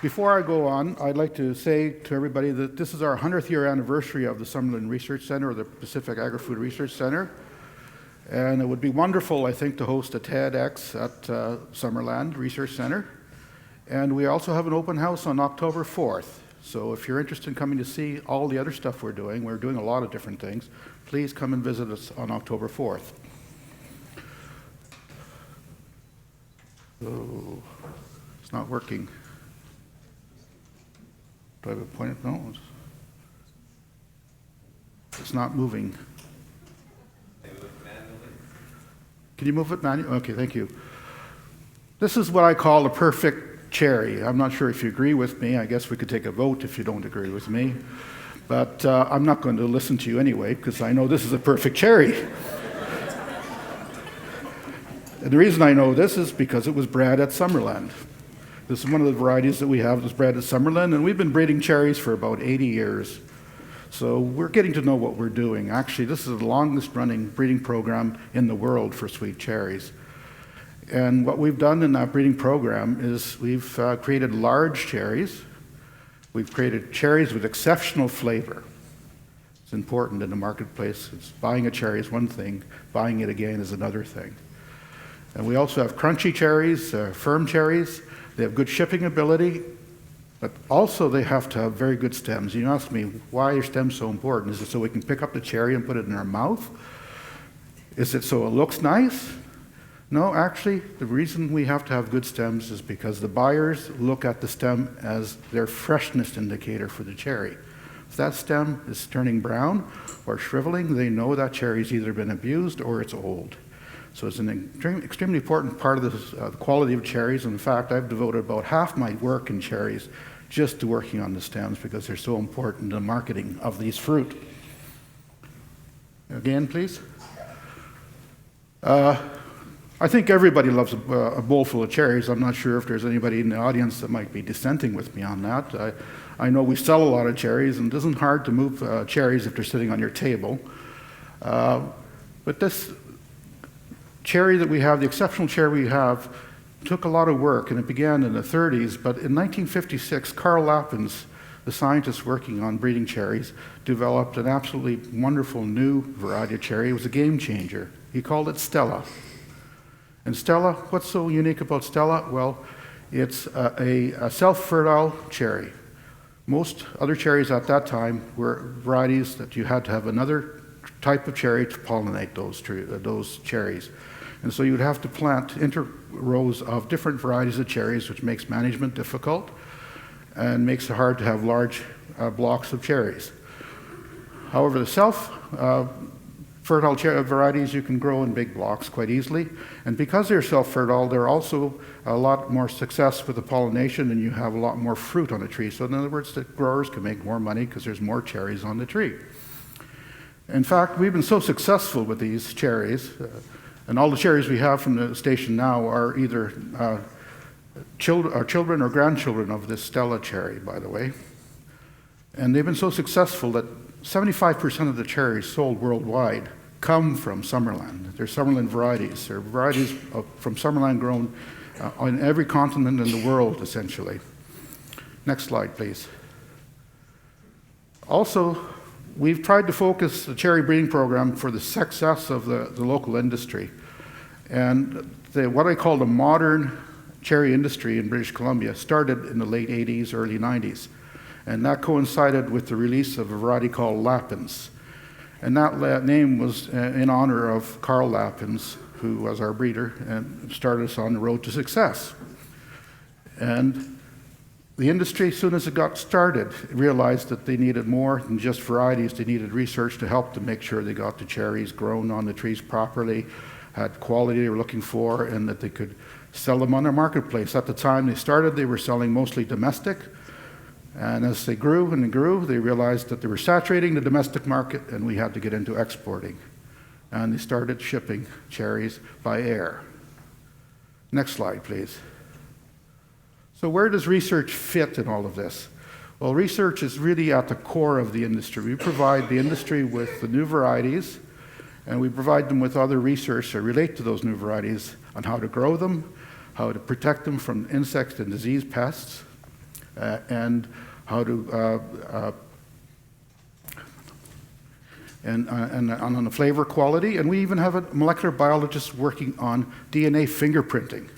Before I go on, I'd like to say to everybody that this is our 100th year anniversary of the Summerland Research Centre, or the Pacific Agri-Food Research Centre. And it would be wonderful, I think, to host a TEDx at Summerland Research Centre. And we also have an open house on October 4th. So if you're interested in coming to see all the other stuff we're doing a lot of different things, please come and visit us on October 4th. Oh, it's not working. Do I have a point? No. It's not moving. Can you move it manually? Okay, thank you. This is what I call a perfect cherry. I'm not sure if you agree with me. I guess we could take a vote if you don't agree with me. But I'm not going to listen to you anyway, because I know this is a perfect cherry. And the reason I know this is because it was bred at Summerland. This is one of the varieties that we have that's bred at Summerland, and we've been breeding cherries for about 80 years. So we're getting to know what we're doing. Actually, this is the longest running breeding program in the world for sweet cherries. And what we've done in that breeding program is we've created large cherries. We've created cherries with exceptional flavor. It's important in the marketplace. Buying a cherry is one thing, buying it again is another thing. And we also have crunchy cherries, firm cherries. They have good shipping ability, but also they have to have very good stems. You ask me, why are stems so important? Is it so we can pick up the cherry and put it in our mouth? Is it so it looks nice? No, actually, the reason we have to have good stems is because the buyers look at the stem as their freshness indicator for the cherry. If that stem is turning brown or shriveling, they know that cherry's either been abused or it's old. So it's an extremely important part of the quality of cherries. In fact, I've devoted about half my work in cherries just to working on the stems because they're so important in the marketing of these fruit. Again, please. I think everybody loves a bowl full of cherries. I'm not sure if there's anybody in the audience that might be dissenting with me on that. I know we sell a lot of cherries, and it isn't hard to move cherries if they're sitting on your table. But this cherry that we have, the exceptional cherry we have, took a lot of work, and it began in the 30s, but in 1956, Carl Lappens, the scientist working on breeding cherries, developed an absolutely wonderful new variety of cherry. It was a game changer. He called it Stella. And Stella, what's so unique about Stella? Well, it's a self-fertile cherry. Most other cherries at that time were varieties that you had to have another type of cherry to pollinate those cherries. And so you'd have to plant inter-rows of different varieties of cherries, which makes management difficult and makes it hard to have large blocks of cherries. However, the self-fertile varieties you can grow in big blocks quite easily. And because they're self-fertile, they're also a lot more success with the pollination, and you have a lot more fruit on a tree. So in other words, the growers can make more money because there's more cherries on the tree. In fact, we've been so successful with these cherries, and all the cherries we have from the station now are either children or grandchildren of this Stella cherry, by the way. And they've been so successful that 75% of the cherries sold worldwide come from Summerland. They're Summerland varieties. They're varieties from Summerland grown on every continent in the world, essentially. Next slide, please. Also, we've tried to focus the cherry breeding program for the success of the local industry. And what I call the modern cherry industry in British Columbia started in the late 80s, early 90s. And that coincided with the release of a variety called Lappens. And that name was in honor of Carl Lappens, who was our breeder and started us on the road to success. And the industry, as soon as it got started, realized that they needed more than just varieties. They needed research to help to make sure they got the cherries grown on the trees properly, had quality they were looking for, and that they could sell them on their marketplace. At the time they started, they were selling mostly domestic. And as they grew and grew, they realized that they were saturating the domestic market, and we had to get into exporting. And they started shipping cherries by air. Next slide, please. So where does research fit in all of this? Well, research is really at the core of the industry. We provide the industry with the new varieties, and we provide them with other research that relate to those new varieties on how to grow them, how to protect them from insects and disease pests, and how to and on the flavor quality. And we even have a molecular biologist working on DNA fingerprinting.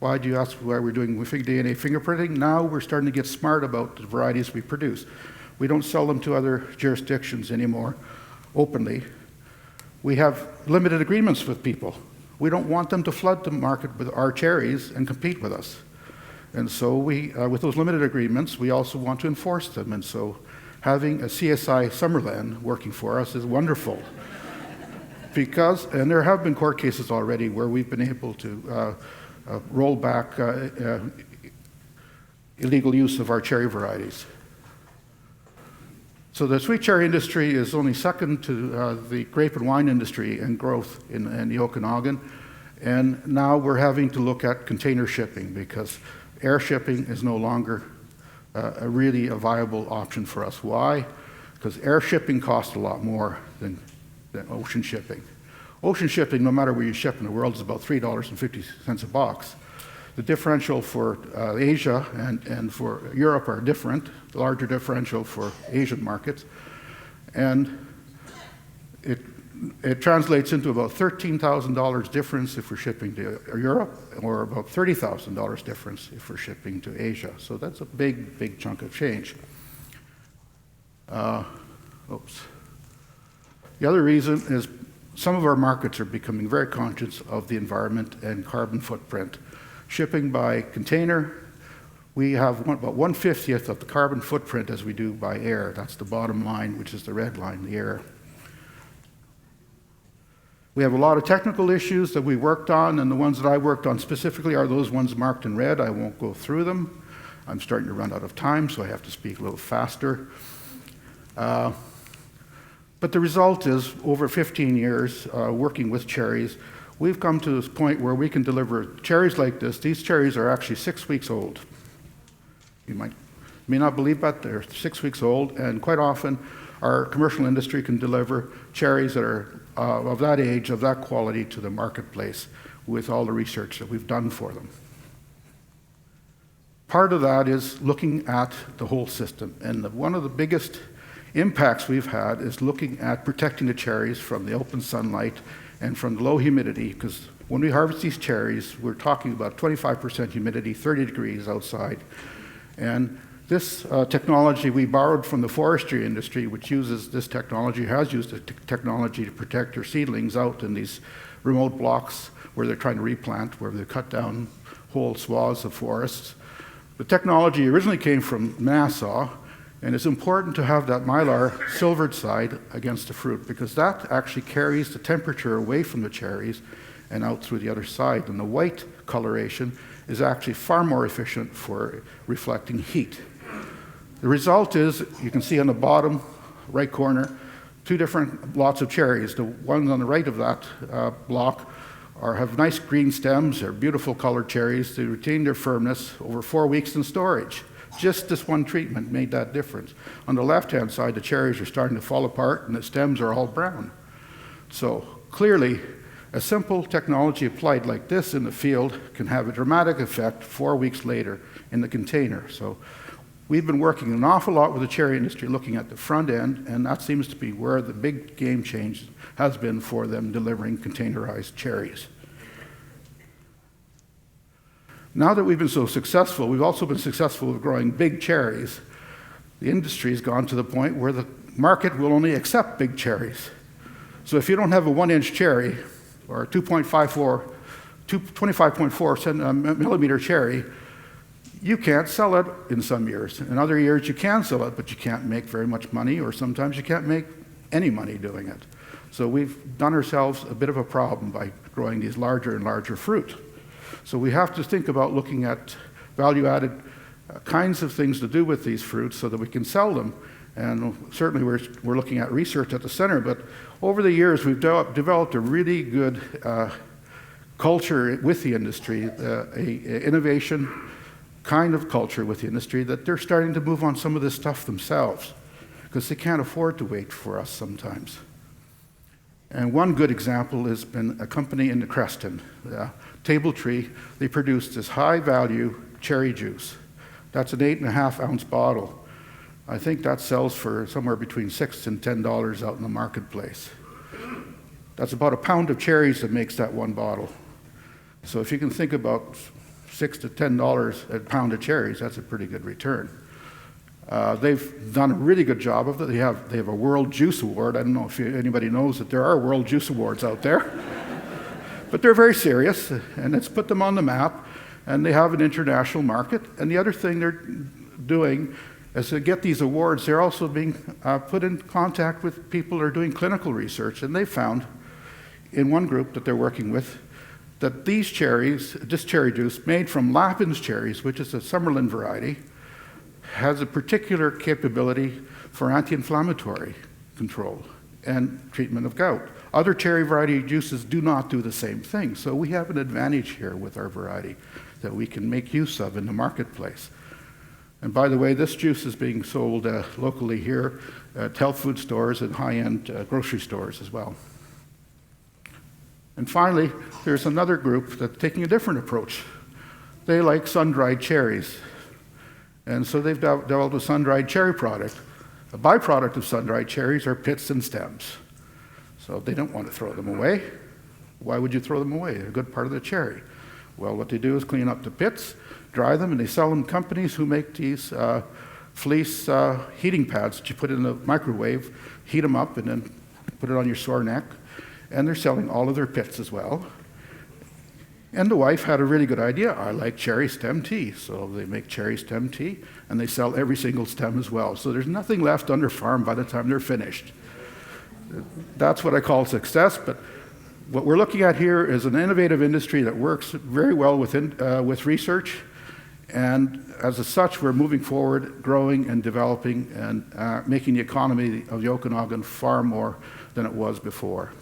Why do you ask why we're doing DNA fingerprinting? Now we're starting to get smart about the varieties we produce. We don't sell them to other jurisdictions anymore openly. We have limited agreements with people. We don't want them to flood the market with our cherries and compete with us. And so we, with those limited agreements, we also want to enforce them. And so having a CSI Summerland working for us is wonderful. And there have been court cases already where we've been able to roll back illegal use of our cherry varieties. So the sweet cherry industry is only second to the grape and wine industry in growth in the Okanagan. And now we're having to look at container shipping because air shipping is no longer really a viable option for us. Why? Because air shipping costs a lot more than ocean shipping. Ocean shipping, no matter where you ship in the world, is about $3.50 a box. The differential for Asia and for Europe are different, the larger differential for Asian markets. And it translates into about $13,000 difference if we're shipping to Europe, or about $30,000 difference if we're shipping to Asia. So that's a big, big chunk of change. The other reason is some of our markets are becoming very conscious of the environment and carbon footprint. Shipping by container, we have about 1/50th of the carbon footprint as we do by air. That's the bottom line, which is the red line, the air. We have a lot of technical issues that we worked on, and the ones that I worked on specifically are those ones marked in red. I won't go through them. I'm starting to run out of time, so I have to speak a little faster. But the result is, over 15 years working with cherries, we've come to this point where we can deliver cherries like this. These cherries are actually 6 weeks old. You may not believe that, they're 6 weeks old, and quite often our commercial industry can deliver cherries that are of that age, of that quality to the marketplace with all the research that we've done for them. Part of that is looking at the whole system, and one of the biggest impacts we've had is looking at protecting the cherries from the open sunlight and from the low humidity, because when we harvest these cherries, we're talking about 25% humidity, 30 degrees outside. And this technology we borrowed from the forestry industry, which uses this technology, has used the technology to protect their seedlings out in these remote blocks where they're trying to replant, where they cut down whole swaths of forests. The technology originally came from Nassau, and it's important to have that mylar silvered side against the fruit because that actually carries the temperature away from the cherries and out through the other side. And the white coloration is actually far more efficient for reflecting heat. The result is, you can see on the bottom right corner, two different lots of cherries. The ones on the right of that block have nice green stems. They're beautiful colored cherries. They retain their firmness over 4 weeks in storage. Just this one treatment made that difference. On the left-hand side, the cherries are starting to fall apart and the stems are all brown. So clearly, a simple technology applied like this in the field can have a dramatic effect 4 weeks later in the container. So we've been working an awful lot with the cherry industry looking at the front end, and that seems to be where the big game change has been for them delivering containerized cherries. Now that we've been so successful, we've also been successful with growing big cherries. The industry has gone to the point where the market will only accept big cherries. So if you don't have a 1-inch cherry or a 25.4 millimeter cherry, you can't sell it in some years. In other years, you can sell it, but you can't make very much money, or sometimes you can't make any money doing it. So we've done ourselves a bit of a problem by growing these larger and larger fruit. So we have to think about looking at value-added kinds of things to do with these fruits so that we can sell them. And certainly we're looking at research at the center, but over the years we've developed a really good culture with the industry, a innovation kind of culture with the industry, that they're starting to move on some of this stuff themselves because they can't afford to wait for us sometimes. And one good example has been a company in the Creston, Table Tree. They produce this high-value cherry juice. That's an 8.5 ounce bottle. I think that sells for somewhere between $6 and $10 out in the marketplace. That's about a pound of cherries that makes that one bottle. So if you can think about $6 to $10 a pound of cherries, that's a pretty good return. They've done a really good job of it. They have a World Juice Award. I don't know if anybody knows that there are World Juice Awards out there. But they're very serious, and it's put them on the map, and they have an international market. And the other thing they're doing is to get these awards, they're also being put in contact with people who are doing clinical research, and they found in one group that they're working with that these cherries, this cherry juice made from Lapin's cherries, which is a Summerland variety, has a particular capability for anti-inflammatory control and treatment of gout. Other cherry variety juices do not do the same thing, so we have an advantage here with our variety that we can make use of in the marketplace. And by the way, this juice is being sold locally here at health food stores and high-end grocery stores as well. And finally, there's another group that's taking a different approach. They like sun-dried cherries. And so they've developed a sun-dried cherry product. A byproduct of sun-dried cherries are pits and stems. So they don't want to throw them away. Why would you throw them away? They're a good part of the cherry. Well, what they do is clean up the pits, dry them, and they sell them to companies who make these fleece heating pads that you put in the microwave, heat them up, and then put it on your sore neck. And they're selling all of their pits as well. And the wife had a really good idea. I like cherry stem tea. So they make cherry stem tea, and they sell every single stem as well. So there's nothing left under farm by the time they're finished. That's what I call success. But what we're looking at here is an innovative industry that works very well with research. And as such, we're moving forward, growing and developing and making the economy of the Okanagan far more than it was before.